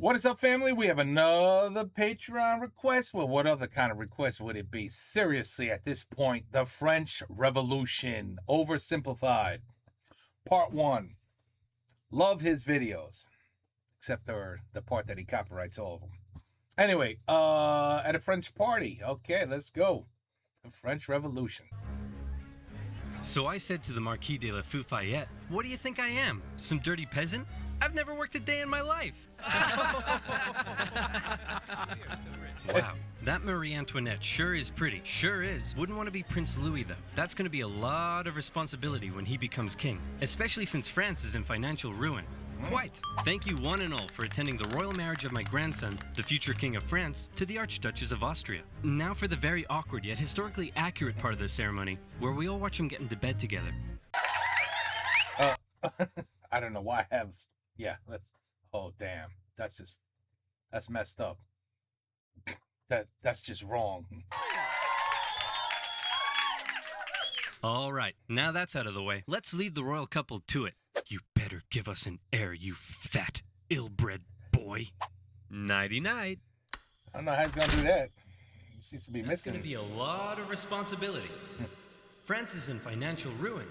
What is up, family? We have another Patreon request. Well, what other kind of request would it be? Seriously, at this point, the French Revolution, Oversimplified, Part 1. Love his videos, except for the part that he copyrights all of them. Anyway, at a French party. Okay, let's go. The French Revolution. So I said to the Marquis de la Fufayette, "What do you think I am? Some dirty peasant? I've never worked a day in my life." Wow, that Marie Antoinette sure is pretty. Sure is. Wouldn't want to be Prince Louis, though. That's going to be a lot of responsibility when he becomes king, especially since France is in financial ruin. Quite. Thank you one and all for attending the royal marriage of my grandson, the future King of France, to the Archduchess of Austria. Now for the very awkward yet historically accurate part of the ceremony, where we all watch him get into bed together. I don't know why I have... Yeah, let's... Oh, damn. That's messed up. That's just wrong. All right, now that's out of the way, let's lead the royal couple to it. You better give us an heir, you fat, ill-bred boy. Nighty-night. I don't know how he's going to do that. He seems to be That's missing. going to be a lot of responsibility. France is in financial ruin.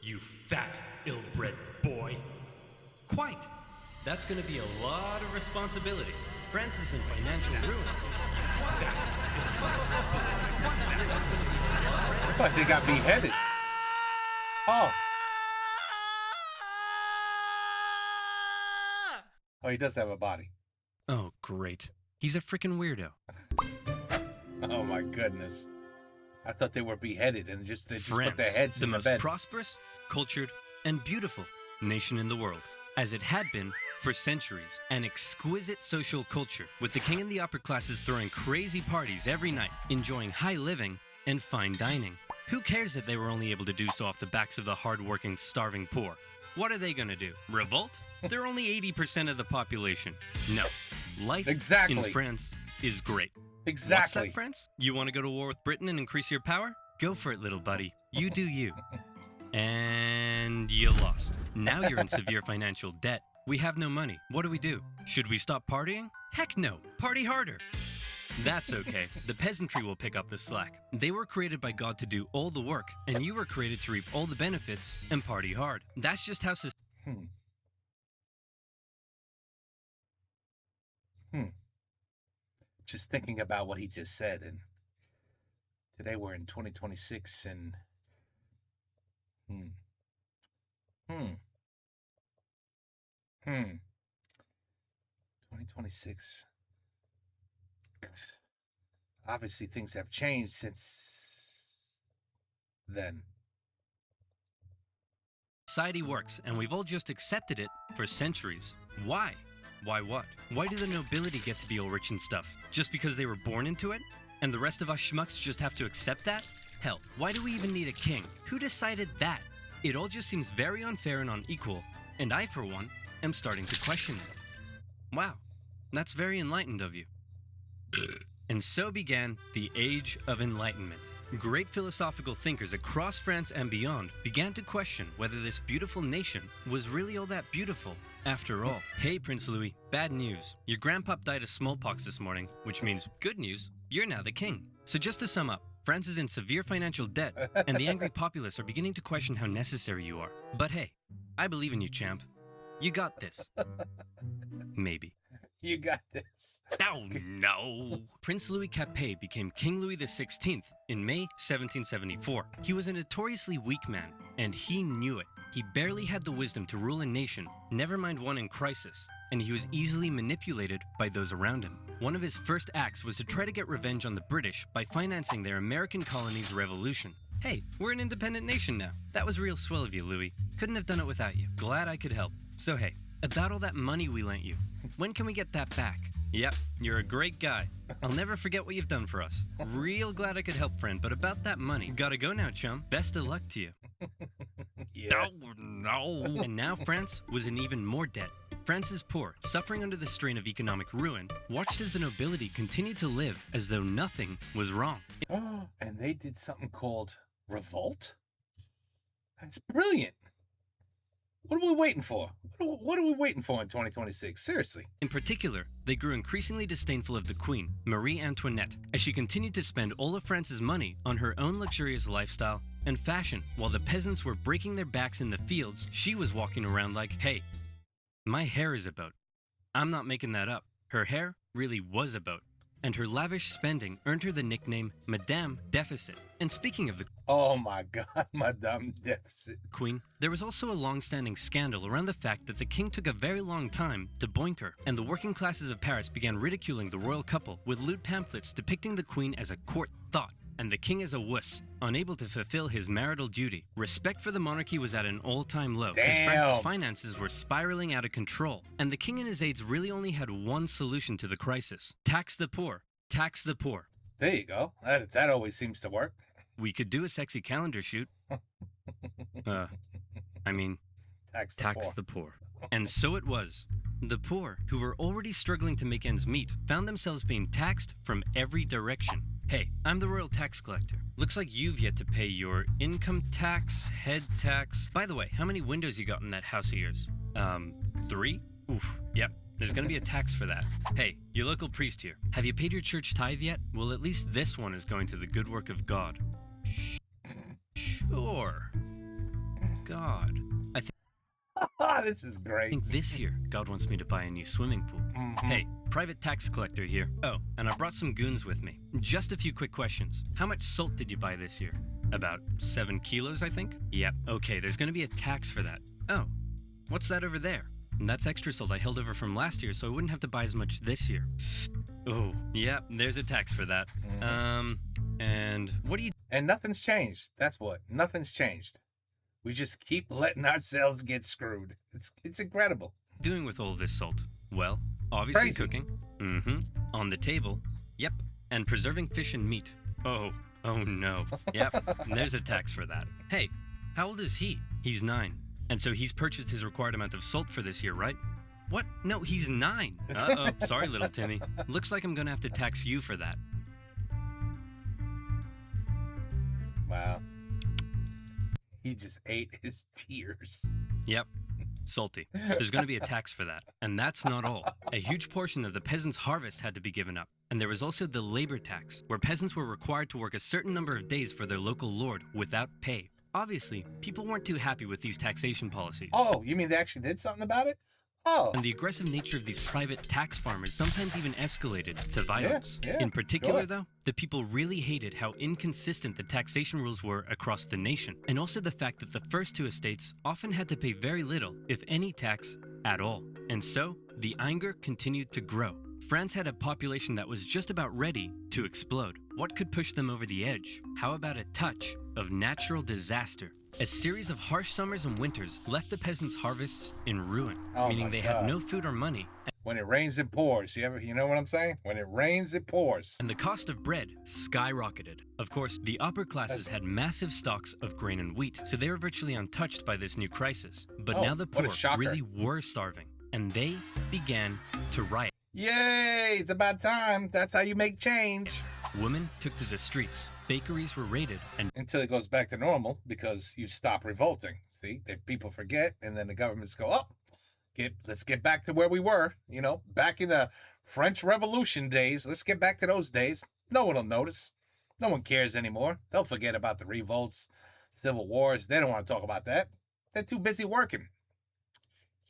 You fat, ill-bred boy. Quite. That's going to be a lot of responsibility. France is in financial ruin. You fat, ill-bred boy. That's going to be a lot of Looks like they got beheaded. Oh. Oh, he does have a body. Oh, great. He's a freaking weirdo. Oh, my goodness. I thought they were beheaded and they just put France, their heads the in the most bed. prosperous, cultured, and beautiful nation in the world, as it had been for centuries. An exquisite social culture, with the king and the upper classes throwing crazy parties every night, enjoying high living and fine dining. Who cares that they were only able to do so off the backs of the hardworking, starving poor? What are they gonna do? Revolt? They're only 80% of the population. No. Life in France is great. Exactly. What's that, France? You want to go to war with Britain and increase your power? Go for it, little buddy. You do you. And you lost. Now you're in severe financial debt. We have no money. What do we do? Should we stop partying? Heck no. Party harder. That's okay. The peasantry will pick up the slack. They were created by God to do all the work, and you were created to reap all the benefits and party hard. That's just how Just thinking about what he just said, and today we're in 2026, and 2026. Obviously, things have changed since then. society works, and we've all just accepted it for centuries. Why? Why what? Why do the nobility get to be all rich and stuff? Just because they were born into it? And the rest of us schmucks just have to accept that? Hell, why do we even need a king? Who decided that? It all just seems very unfair and unequal, and I, for one, am starting to question it. Wow, that's very enlightened of you. And so began the Age of Enlightenment. Great philosophical thinkers across France and beyond began to question whether this beautiful nation was really all that beautiful after all. Hey, Prince Louis, bad news. Your grandpa died of smallpox this morning, which means good news, you're now the king. So just to sum up, France is in severe financial debt, and the angry populace are beginning to question how necessary you are. But hey, I believe in you, champ. You got this. Maybe. You got this. Oh, no. Prince Louis Capet became King Louis XVI in May 1774. He was a notoriously weak man, and he knew it. He barely had the wisdom to rule a nation, never mind one in crisis, and he was easily manipulated by those around him. One of his first acts was to try to get revenge on the British by financing their American colony's revolution. Hey, we're an independent nation now. That was real swell of you, Louis. Couldn't have done it without you. Glad I could help. So hey, about all that money we lent you, when can we get that back? Yep, you're a great guy. I'll never forget what you've done for us. Real glad I could help, friend, but about that money, gotta go now, chum. Best of luck to you. Yeah. No. And now France was in even more debt. France's poor, suffering under the strain of economic ruin, watched as the nobility continued to live as though nothing was wrong. And they did something called revolt? That's brilliant. What are we waiting for? What are we waiting for in 2026? Seriously. In particular, they grew increasingly disdainful of the Queen, Marie Antoinette, as she continued to spend all of France's money on her own luxurious lifestyle and fashion. While the peasants were breaking their backs in the fields, she was walking around like, hey, my hair is about. I'm not making that up. Her hair really was about. And her lavish spending earned her the nickname Madame Deficit. And speaking of the Oh my God, Madame Deficit. Queen, there was also a long-standing scandal around the fact that the king took a very long time to boink her, and the working classes of Paris began ridiculing the royal couple with lewd pamphlets depicting the queen as a court thought, and the king as a wuss, unable to fulfill his marital duty. Respect for the monarchy was at an all-time low, as France's finances were spiraling out of control, and the king and his aides really only had one solution to the crisis: tax the poor. Tax the poor. There you go. That always seems to work. We could do a sexy calendar shoot. I mean, Tax the poor. And so it was. The poor, who were already struggling to make ends meet, found themselves being taxed from every direction. Hey, I'm the royal tax collector. Looks like you've yet to pay your income tax, head tax. By the way, how many windows you got in that house of yours? 3? Oof, yep. There's gonna be a tax for that. Hey, your local priest here. Have you paid your church tithe yet? Well, at least this one is going to the good work of God. Sure. God. This is great. I think this year, God wants me to buy a new swimming pool. Hey, private tax collector here. Oh, and I brought some goons with me. Just a few quick questions. How much salt did you buy this year? About 7 kilos, I think? Yep. Okay, there's gonna be a tax for that. Oh, what's that over there? And that's extra salt I held over from last year, so I wouldn't have to buy as much this year. Oh, yep, there's a tax for that. And what do you... And nothing's changed. That's what. Nothing's changed. We just keep letting ourselves get screwed. It's incredible. Doing with all this salt? Well, obviously Crazy. cooking. On the table. Yep. And preserving fish and meat. Oh no. Yep, there's a tax for that. Hey, how old is he? He's 9. And so he's purchased his required amount of salt for this year, right? What? No, he's 9. Uh-oh, sorry, little Timmy. Looks like I'm gonna have to tax you for that. Wow. He just ate his tears. Yep. Salty. There's going to be a tax for that. And that's not all. A huge portion of the peasants' harvest had to be given up. And there was also the labor tax, where peasants were required to work a certain number of days for their local lord without pay. Obviously, people weren't too happy with these taxation policies. Oh, you mean they actually did something about it? Oh. And the aggressive nature of these private tax farmers sometimes even escalated to violence. Yeah, In particular, sure. though, the people really hated how inconsistent the taxation rules were across the nation, and also the fact that the first 2 estates often had to pay very little, if any tax at all. And so, the anger continued to grow. France had a population that was just about ready to explode. What could push them over the edge? How about a touch of natural disaster? A series of harsh summers and winters left the peasants' harvests in ruin, Oh meaning my they God. had no food or money, When it rains, it pours. You know what I'm saying? When it rains, it pours. and the cost of bread skyrocketed. Of course, the upper classes had massive stocks of grain and wheat, so they were virtually untouched by this new crisis. But Oh, now the what a poor shocker. really were starving, and they began to riot. Yay! It's about time. That's how you make change. Women took to the streets, bakeries were raided, and Until it goes back to normal, because you stop revolting. See, people forget, and then the governments go, oh, let's get back to where we were. You know, back in the French Revolution days. Let's get back to those days. No one will notice. No one cares anymore. They'll forget about the revolts, civil wars. They don't want to talk about that. They're too busy working.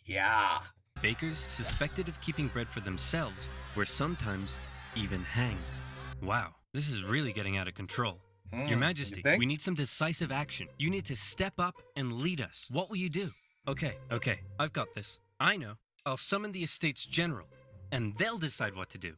Yeah. bakers suspected of keeping bread for themselves were sometimes even hanged. Wow, this is really getting out of control. Your Majesty, you think? we need some decisive action. You need to step up and lead us. What will you do? Okay, I've got this. I know. I'll summon the Estates General, and they'll decide what to do.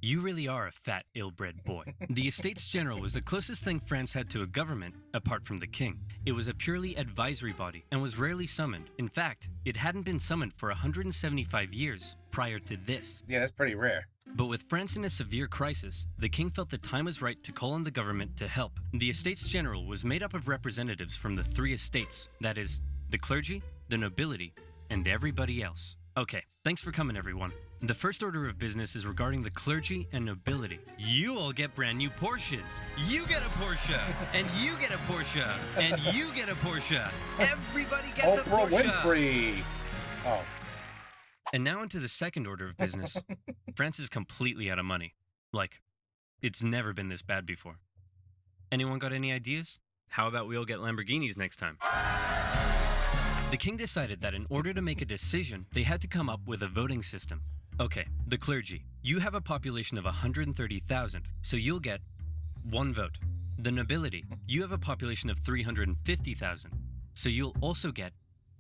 You really are a fat, ill-bred boy. The Estates General was the closest thing France had to a government, apart from the king. It was a purely advisory body, and was rarely summoned. In fact, it hadn't been summoned for 175 years prior to this. Yeah, that's pretty rare. But with France in a severe crisis, the king felt the time was right to call on the government to help. The Estates General was made up of representatives from the 3 estates, that is, the clergy, the nobility, and everybody else. Okay, thanks for coming, everyone. The first order of business is regarding the clergy and nobility. You all get brand new Porsches. You get a Porsche, and you get a Porsche, and you get a Porsche. Everybody gets a Oprah Porsche. Winfrey. Oh. And now into the second order of business. France is completely out of money. Like, it's never been this bad before. Anyone got any ideas? How about we all get Lamborghinis next time? The king decided that in order to make a decision, they had to come up with a voting system. Okay, the clergy. You have a population of 130,000, so you'll get 1 vote. The nobility. You have a population of 350,000, so you'll also get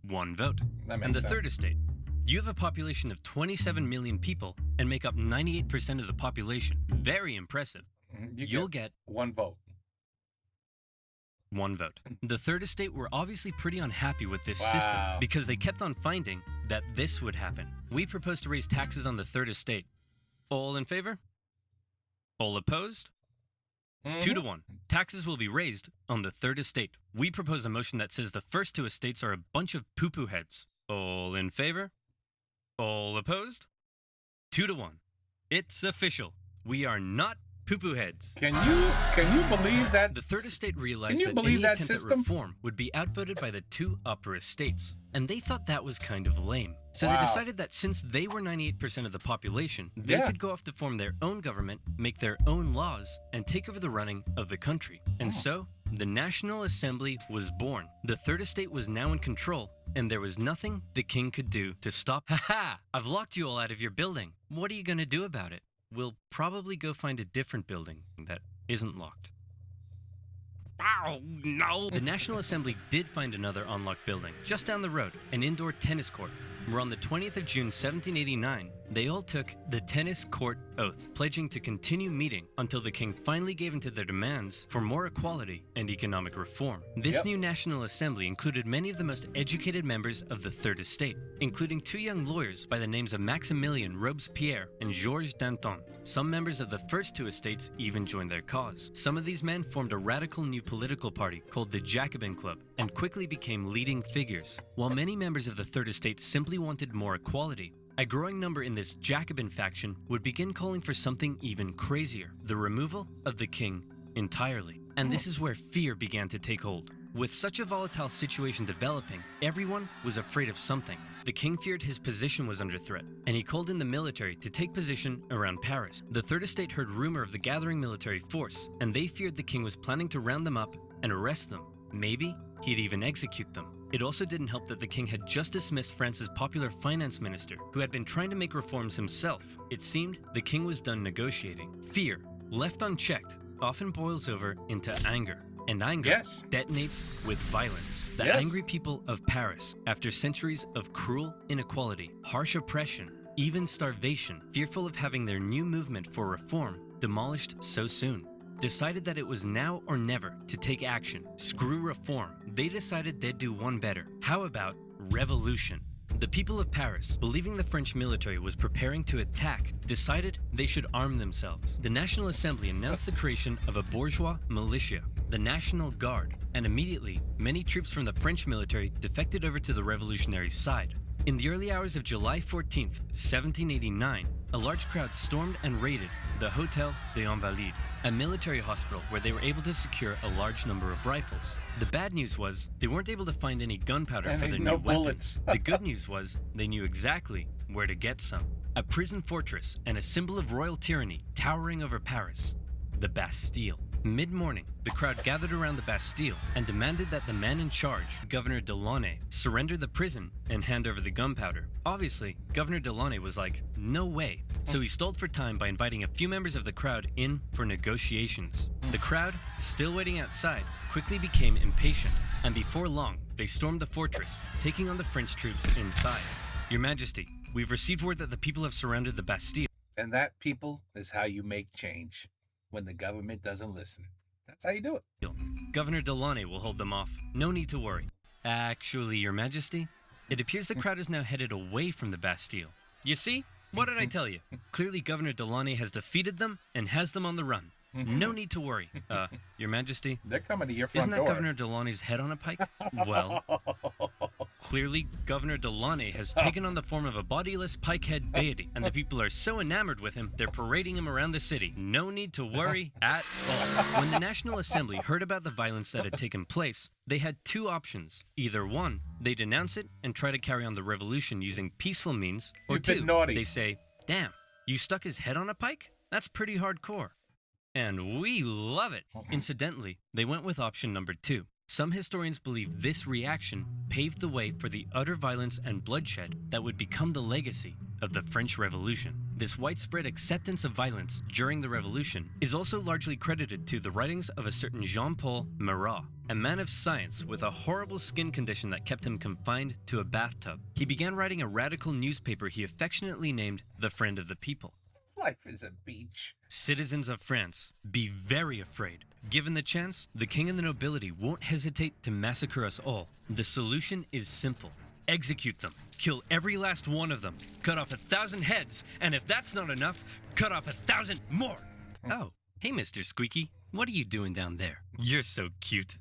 1 vote. And the third estate. You have a population of 27 million people and make up 98% of the population. Very impressive. You'll get 1 vote. 1 vote. The third estate were obviously pretty unhappy with this system because they kept on finding that this would happen. We propose to raise taxes on the third estate. All in favor? All opposed? 2 to 1. Taxes will be raised on the third estate. We propose a motion that says the first 2 estates are a bunch of poo-poo heads. All in favor? All opposed? 2 to 1. It's official. We are not poo-poo heads. Can you believe that? The third estate realized that any attempt at reform would be outvoted by the 2 upper estates, and they thought that was kind of lame. So they decided that since they were 98% of the population, they could go off to form their own government, make their own laws, and take over the running of the country. And so, the National Assembly was born. The third estate was now in control, and there was nothing the king could do to stop. Ha-ha! I've locked you all out of your building. What are you going to do about it? We'll probably go find a different building that isn't locked. Oh, no! The National Assembly did find another unlocked building, just down the road, an indoor tennis court, where on the 20th of June 1789, they all took the tennis court oath, pledging to continue meeting until the king finally gave in to their demands for more equality and economic reform. This new National Assembly included many of the most educated members of the Third Estate, including 2 young lawyers by the names of Maximilien Robespierre and Georges Danton. Some members of the first 2 estates even joined their cause. Some of these men formed a radical new political party called the Jacobin Club and quickly became leading figures. While many members of the Third Estate simply wanted more equality, a growing number in this Jacobin faction would begin calling for something even crazier, the removal of the king entirely. And this is where fear began to take hold. With such a volatile situation developing, everyone was afraid of something. The king feared his position was under threat, and he called in the military to take position around Paris. The Third Estate heard rumor of the gathering military force, and they feared the king was planning to round them up and arrest them. Maybe he'd even execute them. It also didn't help that the king had just dismissed France's popular finance minister, who had been trying to make reforms himself. It seemed the king was done negotiating. Fear, left unchecked, often boils over into anger. And anger detonates with violence. The angry people of Paris, after centuries of cruel inequality, harsh oppression, even starvation, fearful of having their new movement for reform demolished so soon, decided that it was now or never to take action. Screw reform. They decided they'd do one better. How about revolution? The people of Paris, believing the French military was preparing to attack, decided they should arm themselves. The National Assembly announced the creation of a bourgeois militia, the National Guard, and immediately, many troops from the French military defected over to the revolutionary side. In the early hours of July 14th, 1789, a large crowd stormed and raided the Hôtel des Invalides, a military hospital where they were able to secure a large number of rifles. The bad news was they weren't able to find any gunpowder for their new weapons. The good news was they knew exactly where to get some. A prison fortress and a symbol of royal tyranny towering over Paris, the Bastille. Mid-morning, the crowd gathered around the Bastille and demanded that the man in charge, Governor Delaunay, surrender the prison and hand over the gunpowder. Obviously, Governor Delaunay was like, no way. So he stalled for time by inviting a few members of the crowd in for negotiations. The crowd, still waiting outside, quickly became impatient, and before long, they stormed the fortress, taking on the French troops inside. Your Majesty, we've received word that the people have surrounded the Bastille. And that, people, is how you make change. When the government doesn't listen. That's how you do it. Governor Delaunay will hold them off. No need to worry. Actually, Your Majesty, it appears the crowd is now headed away from the Bastille. You see? What did I tell you? Clearly, Governor Delaunay has defeated them and has them on the run. No need to worry. Your Majesty, they're coming to your front door. Isn't that Governor Delaunay's head on a pike? Well, Clearly, Governor Delaunay has taken on the form of a bodiless pikehead deity, and the people are so enamored with him, they're parading him around the city. No need to worry at all. When the National Assembly heard about the violence that had taken place, they had two options. Either one, they denounce it and try to carry on the revolution using peaceful means, or two, they say, damn, you stuck his head on a pike? That's pretty hardcore. And we love it. Incidentally, they went with option number two. Some historians believe this reaction paved the way for the utter violence and bloodshed that would become the legacy of the French Revolution. This widespread acceptance of violence during the Revolution is also largely credited to the writings of a certain Jean-Paul Marat, a man of science with a horrible skin condition that kept him confined to a bathtub. He began writing a radical newspaper he affectionately named The Friend of the People. Life is a beach. Citizens of France, be very afraid. Given the chance, the king and the nobility won't hesitate to massacre us all. The solution is simple. Execute them. Kill every last one of them. Cut off 1,000 heads. And if that's not enough, cut off 1,000 more. Oh, hey, Mr. Squeaky. What are you doing down there? You're so cute.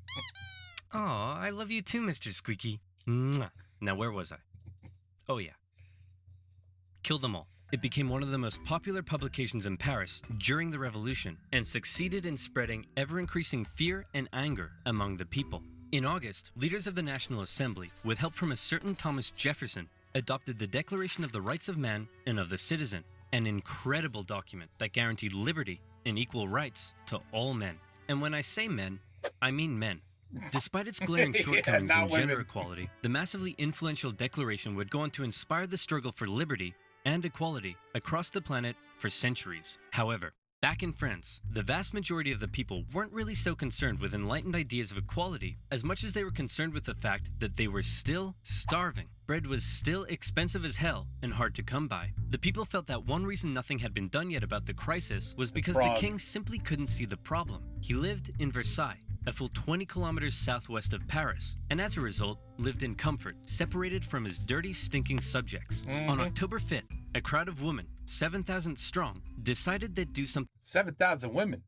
Aw, I love you too, Mr. Squeaky. Mwah. Now, where was I? Oh, yeah. Kill them all. It became one of the most popular publications in Paris during the Revolution and succeeded in spreading ever-increasing fear and anger among the people. In August, leaders of the National Assembly, with help from a certain Thomas Jefferson, adopted the Declaration of the Rights of Man and of the Citizen, an incredible document that guaranteed liberty and equal rights to all men. And when I say men, I mean men. Despite its glaring shortcomings in gender equality, the massively influential declaration would go on to inspire the struggle for liberty and equality across the planet for centuries. However, back in France, the vast majority of the people weren't really so concerned with enlightened ideas of equality as much as they were concerned with the fact that they were still starving. Bread was still expensive as hell and hard to come by. The people felt that one reason nothing had been done yet about the crisis was because the king simply couldn't see the problem. He lived in Versailles, a full 20 kilometers southwest of Paris, and as a result, lived in comfort, separated from his dirty, stinking subjects. On October 5th, a crowd of women, 7,000 strong, decided they'd do something 7,000 women.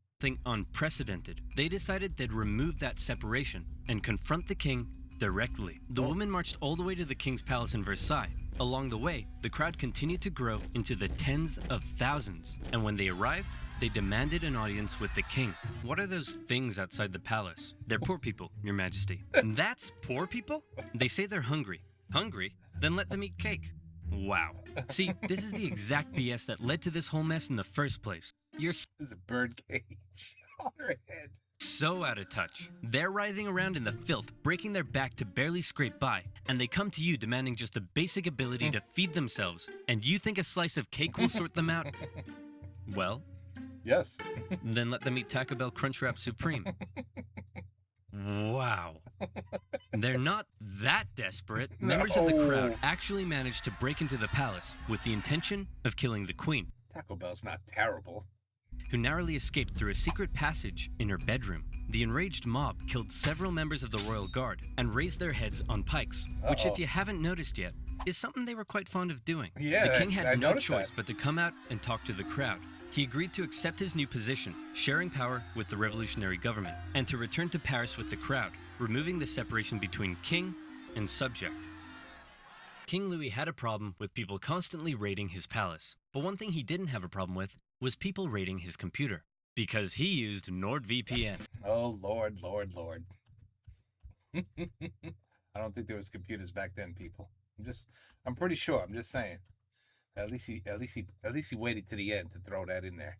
Unprecedented. They decided they'd remove that separation and confront the king directly. The women marched all the way to the king's palace in Versailles. Along the way, the crowd continued to grow into the tens of thousands, and when they arrived, they demanded an audience with the king. What are those things outside the palace? They're poor people, Your Majesty. That's poor people? They say they're hungry. Hungry? Then let them eat cake. Wow. See, this is the exact BS that led to this whole mess in the first place. You're There's a bird cage on her head. so out of touch. They're writhing around in the filth, breaking their back to barely scrape by, and they come to you demanding just the basic ability to feed themselves, and you think a slice of cake will sort them out? Well, Yes. then let them eat Taco Bell Crunchwrap Supreme. Wow. They're not that desperate. Members of the crowd actually managed to break into the palace with the intention of killing the queen, Taco Bell's not terrible. who narrowly escaped through a secret passage in her bedroom. The enraged mob killed several members of the royal guard and raised their heads on pikes, which, if you haven't noticed yet, is something they were quite fond of doing. Yeah, the king I had no noticed choice that. but to come out and talk to the crowd. He agreed to accept his new position, sharing power with the revolutionary government, and to return to Paris with the crowd, removing the separation between king and subject. King Louis had a problem with people constantly raiding his palace, but one thing he didn't have a problem with was people raiding his computer, because he used NordVPN. Oh, Lord. I don't think there was computers back then, people. I'm pretty sure. I'm just saying. At least he waited to the end to throw that in there.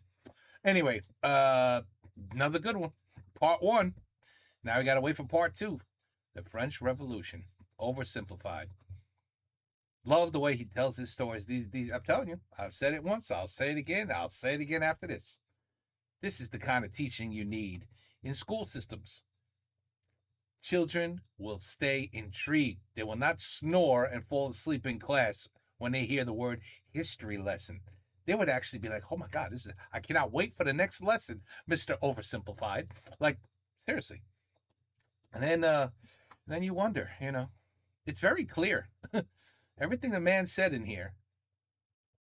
Anyway, another good one. Part 1. Now we got to wait for part 2. The French Revolution. Oversimplified. Love the way he tells his stories. I'm telling you, I've said it once. I'll say it again. I'll say it again after this. This is the kind of teaching you need in school systems. Children will stay intrigued. They will not snore and fall asleep in class when they hear the word history lesson. They would actually be like, oh my God, I cannot wait for the next lesson, Mr. Oversimplified. Like, seriously. And then you wonder, it's very clear. Everything the man said in here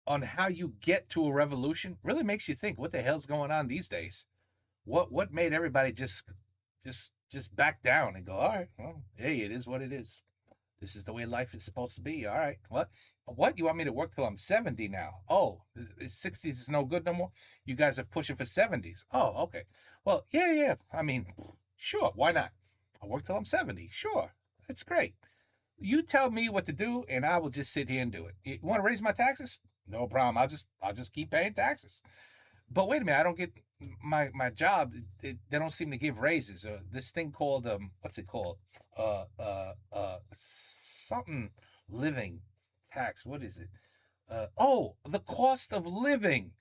on how you get to a revolution really makes you think, what the hell's going on these days? What made everybody just back down and go, all right, well, hey, it is what it is. This is the way life is supposed to be. All right. What? You want me to work till I'm 70 now? Oh, 60s is no good no more? You guys are pushing for 70s. Oh, okay. Well, yeah. I mean, sure. Why not? I'll work till I'm 70. Sure. That's great. You tell me what to do, and I will just sit here and do it. You want to raise my taxes? No problem. I'll just keep paying taxes. But wait a minute, I don't get my job. They don't seem to give raises. This thing called what's it called? Something living tax. What is it? The cost of living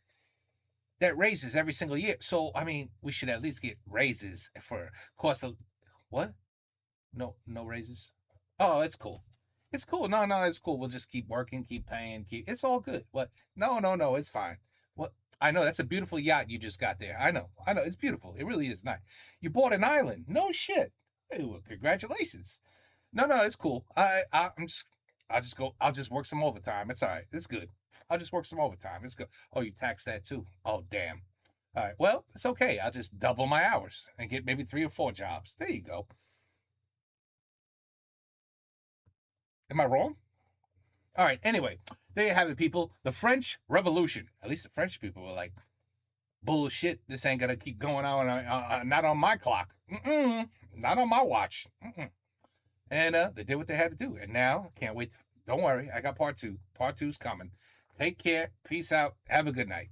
that raises every single year. So I mean, we should at least get raises for cost of what? No raises. Oh, it's cool. It's cool. No, it's cool. We'll just keep working, keep paying, it's all good. What? No, it's fine. What? I know that's a beautiful yacht you just got there. I know. It's beautiful. It really is nice. You bought an island. No shit. Hey, well, congratulations. No, it's cool. I'll just work some overtime. It's all right. It's good. I'll just work some overtime. It's good. Oh, you tax that too. Oh, damn. All right. Well, it's okay. I'll just double my hours and get maybe 3 or 4 jobs. There you go. Am I wrong? All right. Anyway, there you have it, people. The French Revolution. At least the French people were like, bullshit. This ain't gonna keep going on. Not on my clock. Not on my watch. And they did what they had to do. And now, can't wait. Don't worry. I got part 2. Part 2's coming. Take care. Peace out. Have a good night.